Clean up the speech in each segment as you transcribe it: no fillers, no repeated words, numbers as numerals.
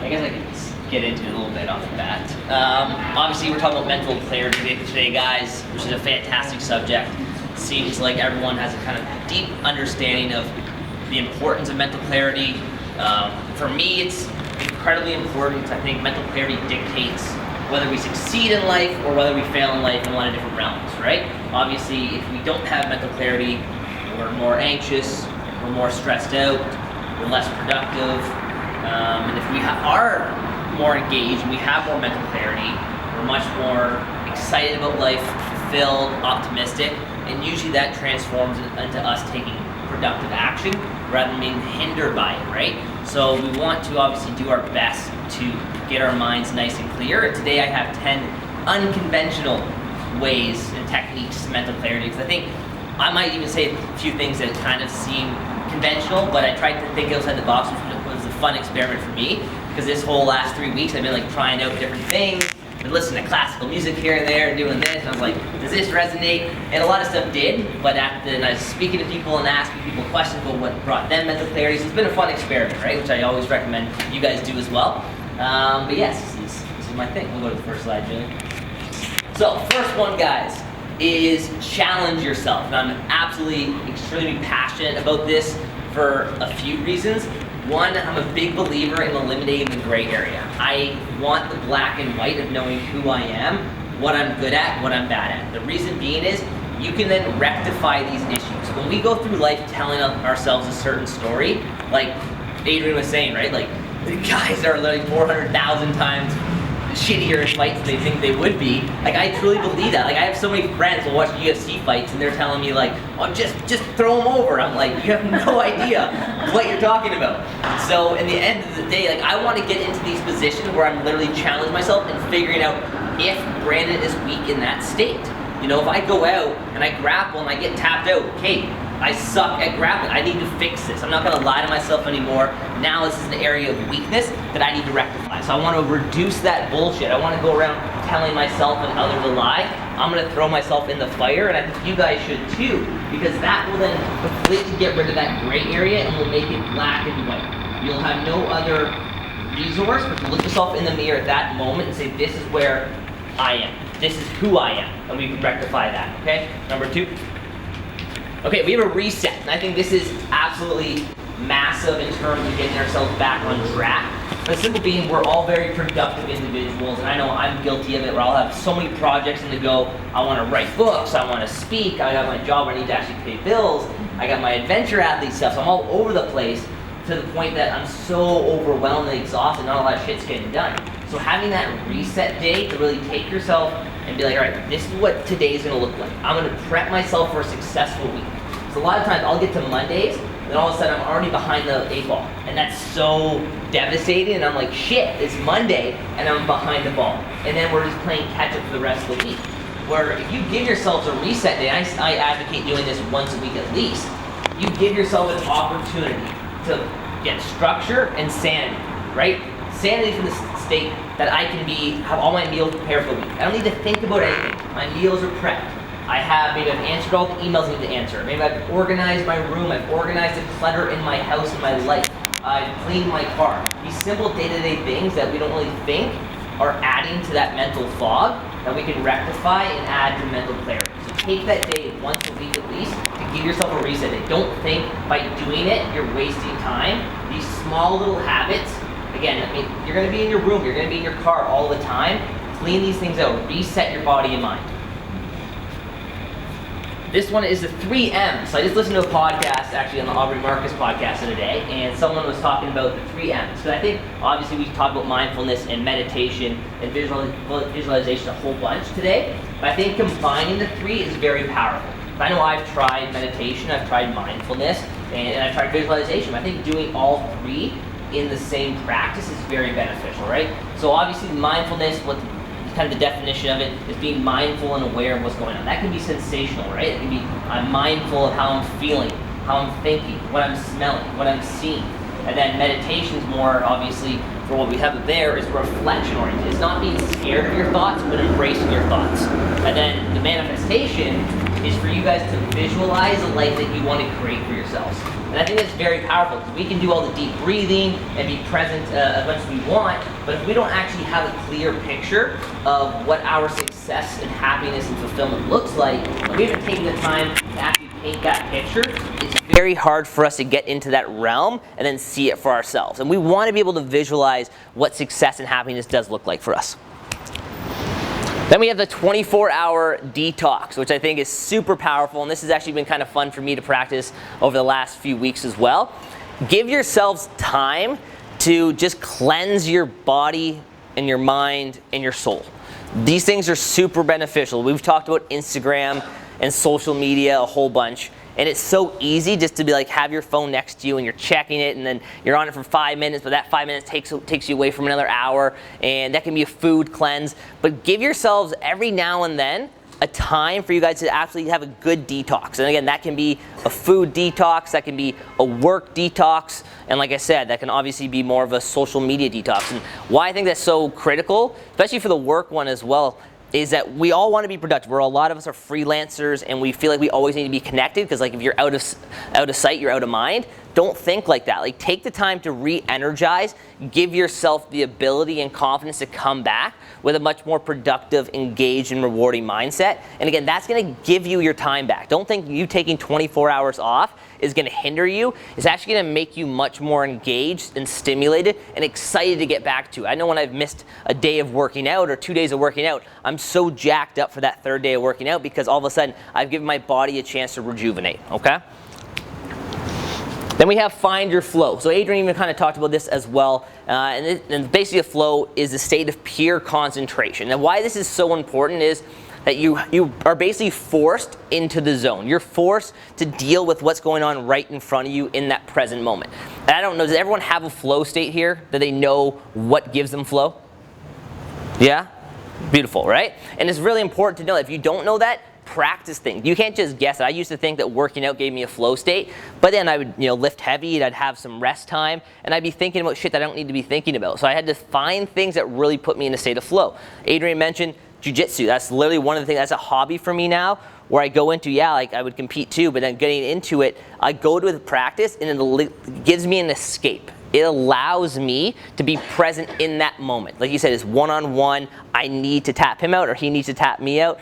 I guess I can just get into it a little bit off the bat. Obviously, we're talking about mental clarity today, guys, which is a fantastic subject. Seems like everyone has a kind of deep understanding of the importance of mental clarity. For me, it's incredibly important. I think mental clarity dictates whether we succeed in life or whether we fail in life in a lot of different realms, right? Obviously, if we don't have mental clarity, we're more anxious, we're more stressed out, we're less productive, and if we are more engaged and we have more mental clarity, we're much more excited about life, fulfilled, optimistic, and usually that transforms into us taking productive action rather than being hindered by it, right? So we want to obviously do our best to get our minds nice and clear. And today I have 10 unconventional ways and techniques to mental clarity, because I think I might even say a few things that kind of seem conventional, but I tried to think outside the box, which was a fun experiment for me, because this whole last 3 weeks I've been like trying out different things, been listening to classical music here and there and doing this, and I was like, does this resonate? And a lot of stuff did, but and I was speaking to people and asking people questions about what brought them mental clarity, so it's been a fun experiment, right, which I always recommend you guys do as well. But yes, this is my thing. We'll go to the first slide, Jimmy. So, first one, guys, is challenge yourself. And I'm absolutely, extremely passionate about this for a few reasons. One, I'm a big believer in eliminating the gray area. I want the black and white of knowing who I am, what I'm good at, what I'm bad at. The reason being is, you can then rectify these issues. When we go through life telling ourselves a certain story, like Adrian was saying, right? Like, the guys are like 400,000 times shittier in fights than they think they would be. Like, I truly believe that. Like, I have so many friends who watch UFC fights and they're telling me like, oh, just throw them over. I'm like, you have no idea what you're talking about. So in the end of the day, like, I want to get into these positions where I'm literally challenging myself and figuring out if Brandon is weak in that state. You know, if I go out and I grapple and I get tapped out, okay, I suck at grappling. I need to fix this. I'm not going to lie to myself anymore. Now this is an area of weakness that I need to rectify. So I want to reduce that bullshit. I want to go around telling myself and others a lie. I'm going to throw myself in the fire, and I think you guys should too, because that will then completely get rid of that gray area and will make it black and white. You'll have no other resource but to look yourself in the mirror at that moment and say, this is where I am. This is who I am, and we can rectify that, okay? Number 2. Okay, we have a reset, and I think this is absolutely massive in terms of getting ourselves back on track. The simple being, we're all very productive individuals, and I know I'm guilty of it, where I'll have so many projects in the go. I want to write books, I want to speak, I got my job where I need to actually pay bills, I got my adventure athlete stuff, so I'm all over the place to the point that I'm so overwhelmed and exhausted, not a lot of shit's getting done. So having that reset day to really take yourself and be like, all right, this is what today's gonna look like. I'm gonna prep myself for a successful week. So a lot of times I'll get to Mondays, and then all of a sudden I'm already behind the 8 ball. And that's so devastating, and I'm like, shit, it's Monday, and I'm behind the ball. And then we're just playing catch up for the rest of the week. Where if you give yourselves a reset day, I advocate doing this once a week at least, you give yourself an opportunity to get structure and sanity, right? Sanity from the state that I can have all my meals prepared for the week. I don't need to think about anything. My meals are prepped. Maybe I've answered all the emails I need to answer. Maybe I've organized my room. I've organized the clutter in my house and my life. I've cleaned my car. These simple day-to-day things that we don't really think are adding to that mental fog that we can rectify and add to mental clarity. So take that day once a week at least to give yourself a reset day. Don't think by doing it you're wasting time. These small little habits, again, I mean, you're going to be in your room, you're going to be in your car all the time. Clean these things out. Reset your body and mind. This one is the 3 M's. So I just listened to a podcast, actually on the Aubrey Marcus podcast the other day, and someone was talking about the 3 M's. Because I think, obviously, we talked about mindfulness and meditation and visualization a whole bunch today. But I think combining the 3 is very powerful. I know I've tried meditation, I've tried mindfulness, and I've tried visualization. I think doing all 3 in the same practice is very beneficial, right? So obviously mindfulness, kind of the definition of it is being mindful and aware of what's going on. That can be sensational, right? It can be, I'm mindful of how I'm feeling, how I'm thinking, what I'm smelling, what I'm seeing. And then meditation's more, obviously, for what we have there, is reflection oriented. It's not being scared of your thoughts, but embracing your thoughts. And then the manifestation is for you guys to visualize a life that you want to create for yourselves. And I think that's very powerful, because we can do all the deep breathing and be present as much as we want, but if we don't actually have a clear picture of what our success and happiness and fulfillment looks like, and we haven't taken the time to actually paint that picture, it's very hard for us to get into that realm and then see it for ourselves. And we want to be able to visualize what success and happiness does look like for us. Then we have the 24-hour detox, which I think is super powerful, and this has actually been kind of fun for me to practice over the last few weeks as well. Give yourselves time to just cleanse your body and your mind and your soul. These things are super beneficial. We've talked about Instagram and social media a whole bunch. And it's so easy just to be like, have your phone next to you and you're checking it, and then you're on it for 5 minutes, but that 5 minutes takes you away from another hour, and that can be a food cleanse. But give yourselves every now and then a time for you guys to actually have a good detox. And again, that can be a food detox, that can be a work detox, and like I said, that can obviously be more of a social media detox. And why I think that's so critical, especially for the work one as well, is that we all want to be productive. A lot of us are freelancers, and we feel like we always need to be connected, because like if you're out of sight, you're out of mind. Don't think like that. Like, take the time to re-energize, give yourself the ability and confidence to come back with a much more productive, engaged, and rewarding mindset. And again, that's going to give you your time back. Don't think you taking 24 hours off is going to hinder you. It's actually going to make you much more engaged and stimulated and excited to get back to it. I know when I've missed a day of working out or 2 days of working out, I'm so jacked up for that third day of working out, because all of a sudden I've given my body a chance to rejuvenate, okay? Then we have find your flow. So Adrian even kind of talked about this as well. And basically a flow is a state of pure concentration. And why this is so important is that you are basically forced into the zone. You're forced to deal with what's going on right in front of you in that present moment. And I don't know, does everyone have a flow state here? Do they know what gives them flow? Yeah? Beautiful, right? And it's really important to know that if you don't know that, practice things. You can't just guess it. I used to think that working out gave me a flow state, but then I would lift heavy, and I'd have some rest time, and I'd be thinking about shit that I don't need to be thinking about. So I had to find things that really put me in a state of flow. Adrian mentioned jiu-jitsu. That's literally one of the things, that's a hobby for me now, where I go into, like I would compete too, but then getting into it, I go to the practice, and it gives me an escape. It allows me to be present in that moment. Like you said, it's one-on-one. I need to tap him out, or he needs to tap me out.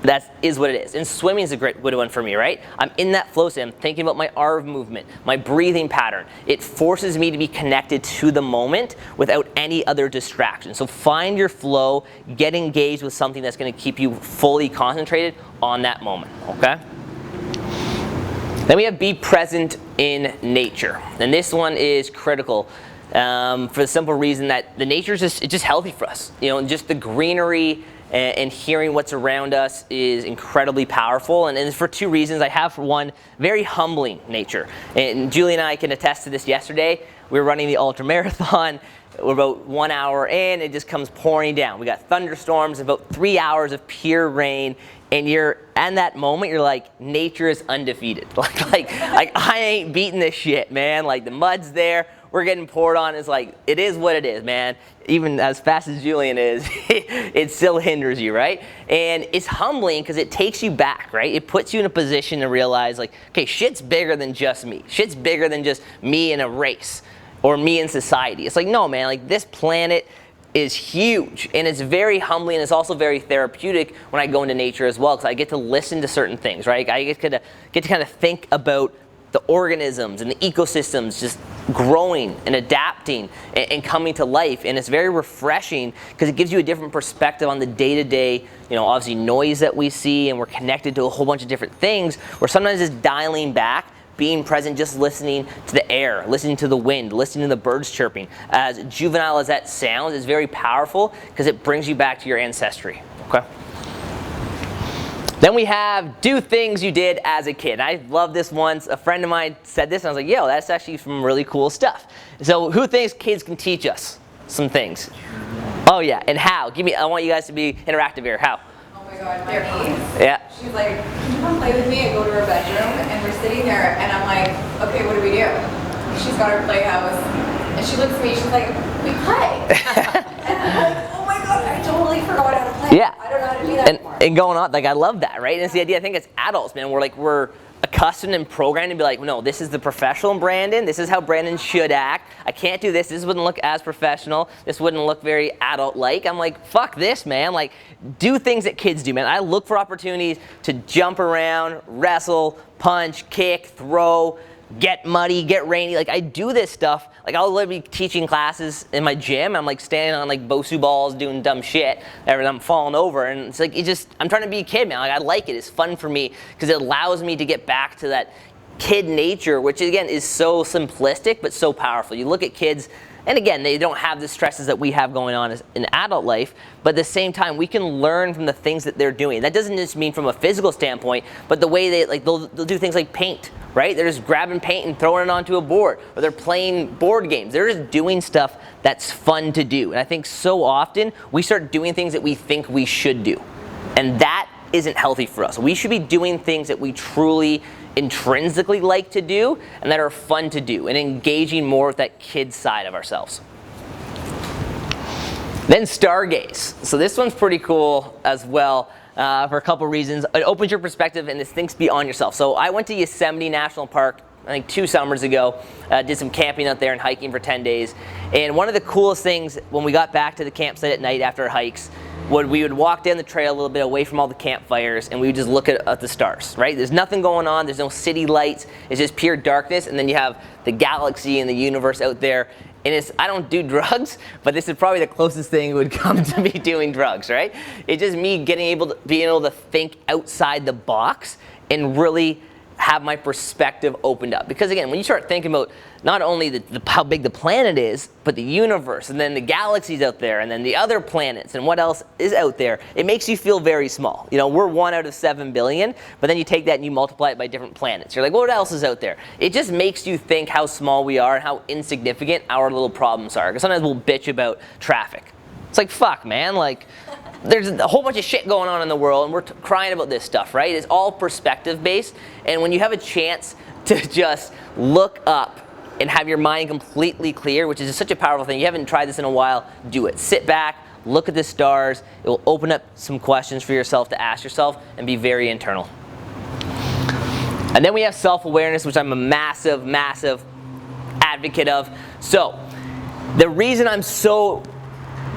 That is what it is. And swimming is a great good one for me, right? I'm in that flow state. I'm thinking about my arm movement, my breathing pattern. It forces me to be connected to the moment without any other distraction. So find your flow, get engaged with something that's going to keep you fully concentrated on that moment, okay? Then we have be present in nature. And this one is critical for the simple reason that the nature is just healthy for us. Just the greenery and hearing what's around us is incredibly powerful, and it's for two reasons. I have, for one, very humbling nature, and Julie and I can attest to this. Yesterday we were running the ultra marathon. We're about 1 hour in, it just comes pouring down. We got thunderstorms, about 3 hours of pure rain, and you're in that moment, you're like, nature is undefeated. like I ain't beating this shit, man. Like, the mud's there, we're getting poured on. It's like, it is what it is, man. Even as fast as Julian is, it still hinders you, right? And it's humbling because it takes you back, right? It puts you in a position to realize, like, okay, shit's bigger than just me. Shit's bigger than just me in a race or me in society. It's like, no, man, like, this planet is huge, and it's very humbling, and it's also very therapeutic when I go into nature as well, because I get to listen to certain things, right? I get to kind of think about the organisms and the ecosystems just growing and adapting and coming to life, and it's very refreshing because it gives you a different perspective on the day-to-day, obviously noise that we see, and we're connected to a whole bunch of different things, where sometimes it's dialing back, being present, just listening to the air, listening to the wind, listening to the birds chirping. As juvenile as that sounds, is very powerful because it brings you back to your ancestry, okay? Then we have do things you did as a kid. I love this one. A friend of mine said this, and I was like, yo, that's actually some really cool stuff. So who thinks kids can teach us some things? Oh yeah, and how? I want you guys to be interactive here. How? Oh my God, my niece. Yeah. She's like, can you come play with me? And go to her bedroom, and we're sitting there, and I'm like, okay, what do we do? she's got her playhouse, and she looks at me, she's like, we play. And I'm like, oh my God, I totally forgot how to play. Yeah. I don't know how to do that anymore. And going on, like I love that, right? And it's the idea, I think as adults, man, we're accustomed and programmed to be like, no, this is the professional Brandon, this is how Brandon should act. I can't do this, this wouldn't look as professional, this wouldn't look very adult-like. I'm like, fuck this, man. Like, do things that kids do, man. I look for opportunities to jump around, wrestle, punch, kick, throw, get muddy, get rainy. Like, I do this stuff. Like, I'll literally be teaching classes in my gym. I'm like standing on like Bosu balls doing dumb shit, and I'm falling over. And it's like, I'm trying to be a kid, man. Like, I like it. It's fun for me because it allows me to get back to that kid nature, which again is so simplistic but so powerful. You look at kids, and again, they don't have the stresses that we have going on in adult life, but at the same time, we can learn from the things that they're doing. That doesn't just mean from a physical standpoint, but the way they'll do things like paint, right? They're just grabbing paint and throwing it onto a board, or they're playing board games. They're just doing stuff that's fun to do. And I think so often, we start doing things that we think we should do. And that isn't healthy for us. We should be doing things that we truly intrinsically like to do and that are fun to do, and engaging more with that kid side of ourselves. Then Stargaze. So this one's pretty cool as well for a couple reasons. It opens your perspective and it thinks beyond yourself. So I went to Yosemite National Park, I think 2 summers ago, did some camping out there and hiking for 10 days. And one of the coolest things when we got back to the campsite at night after our hikes, we would walk down the trail a little bit away from all the campfires, and we would just look at the stars, right? There's nothing going on, there's no city lights, it's just pure darkness, and then you have the galaxy and the universe out there. And I don't do drugs, but this is probably the closest thing it would come to me doing drugs, right? It's just me being able to think outside the box and really have my perspective opened up. Because again, when you start thinking about not only how big the planet is, but the universe, and then the galaxies out there, and then the other planets, and what else is out there, it makes you feel very small. You know, we're 1 out of 7 billion, but then you take that and you multiply it by different planets. You're like, what else is out there? It just makes you think how small we are and how insignificant our little problems are. Because sometimes we'll bitch about traffic. It's like, fuck, man, like, there's a whole bunch of shit going on in the world, and we're crying about this stuff, right? It's all perspective based, and when you have a chance to just look up and have your mind completely clear, which is just such a powerful thing. You haven't tried this in a while, do it. Sit back, look at the stars. It will open up some questions for yourself to ask yourself and be very internal. And then we have self-awareness, which I'm a massive, massive advocate of. So the reason I'm so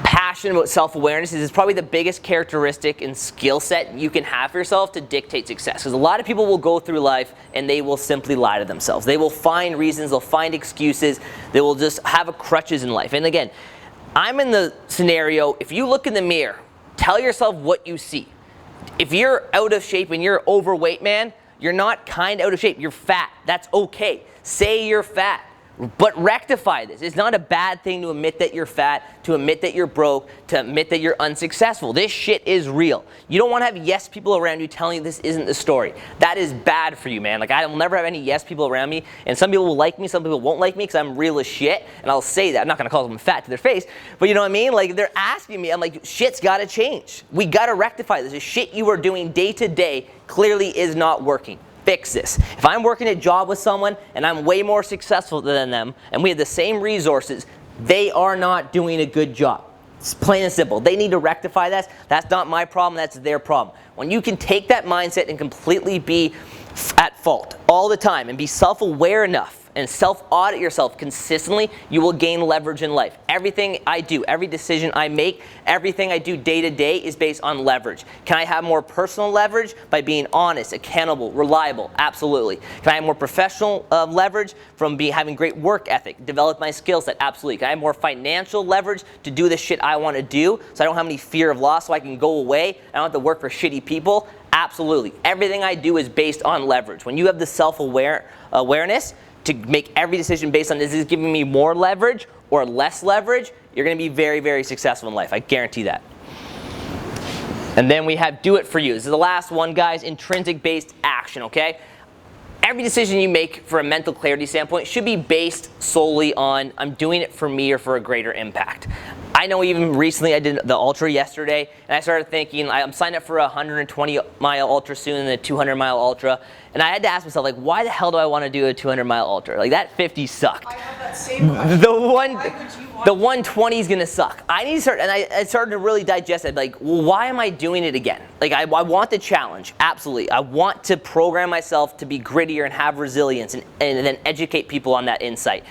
passionate about self-awareness is it's probably the biggest characteristic and skill set you can have for yourself to dictate success. Because a lot of people will go through life and they will simply lie to themselves. They will find reasons, they'll find excuses, they will just have crutches in life. And again, I'm in the scenario, if you look in the mirror, tell yourself what you see. If you're out of shape and you're overweight, man, you're not kind of out of shape, you're fat. That's okay. Say you're fat. But rectify this. It's not a bad thing to admit that you're fat, to admit that you're broke, to admit that you're unsuccessful. This shit is real. You don't want to have yes people around you telling you this isn't the story. That is bad for you, man. Like, I will never have any yes people around me, and some people will like me, some people won't like me because I'm real as shit, and I'll say that. I'm not going to call them fat to their face, but you know what I mean? Like, they're asking me, I'm like, shit's got to change. We got to rectify this. The shit you are doing day to day clearly is not working. Fix this. If I'm working a job with someone and I'm way more successful than them and we have the same resources, they are not doing a good job. It's plain and simple. They need to rectify that. That's not my problem, that's their problem. When you can take that mindset and completely be at fault all the time and be self-aware enough and self-audit yourself consistently, you will gain leverage in life. Everything I do, every decision I make, everything I do day to day is based on leverage. Can I have more personal leverage by being honest, accountable, reliable? Absolutely. Can I have more professional leverage from having great work ethic, develop my skill set? Absolutely. Can I have more financial leverage to do the shit I want to do so I don't have any fear of loss so I can go away? I don't have to work for shitty people? Absolutely. Everything I do is based on leverage. When you have the self-awareness to make every decision based on, is this giving me more leverage or less leverage, you're going to be very, very successful in life. I guarantee that. And then we have do it for you. This is the last one, guys. Intrinsic based action, okay? Every decision you make for a mental clarity standpoint should be based solely on, I'm doing it for me or for a greater impact. I know even recently I did the ultra yesterday, and I started thinking, I'm signed up for a 120-mile ultra soon and a 200-mile ultra, and I had to ask myself, like, why the hell do I want to do a 200-mile ultra? Like, that 50 sucked. I have that same question. The 120 is gonna suck. I need to start, and I started to really digest it. Like, well, why am I doing it again? Like, I want the challenge, absolutely. I want to program myself to be grittier and have resilience, and then educate people on that insight.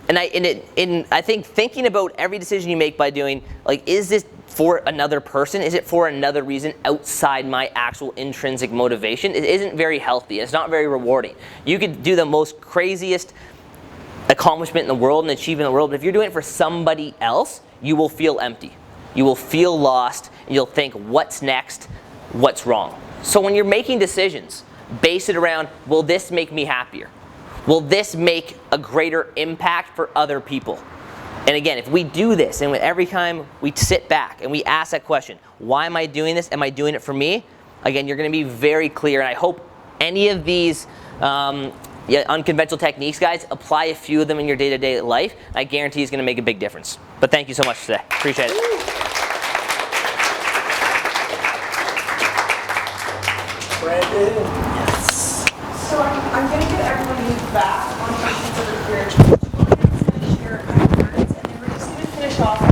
And I think thinking about every decision you make by doing, like, is this for another person? Is it for another reason outside my actual intrinsic motivation? It isn't very healthy. It's not very rewarding. You could do the most craziest accomplishment in the world and achievement in the world, but if you're doing it for somebody else, you will feel empty. You will feel lost, and you'll think, what's next? What's wrong? So when you're making decisions, base it around, will this make me happier? Will this make a greater impact for other people? And again, if we do this, and every time we sit back and we ask that question, why am I doing this? Am I doing it for me? Again, you're going to be very clear, and I hope any of these unconventional techniques, guys, apply a few of them in your day-to-day life. I guarantee it's going to make a big difference. But thank you so much today. Appreciate it. Brandon. Yes. So I'm going to get everybody back on questions of the career change. We're going to finish here at my words, and then we're just going to finish off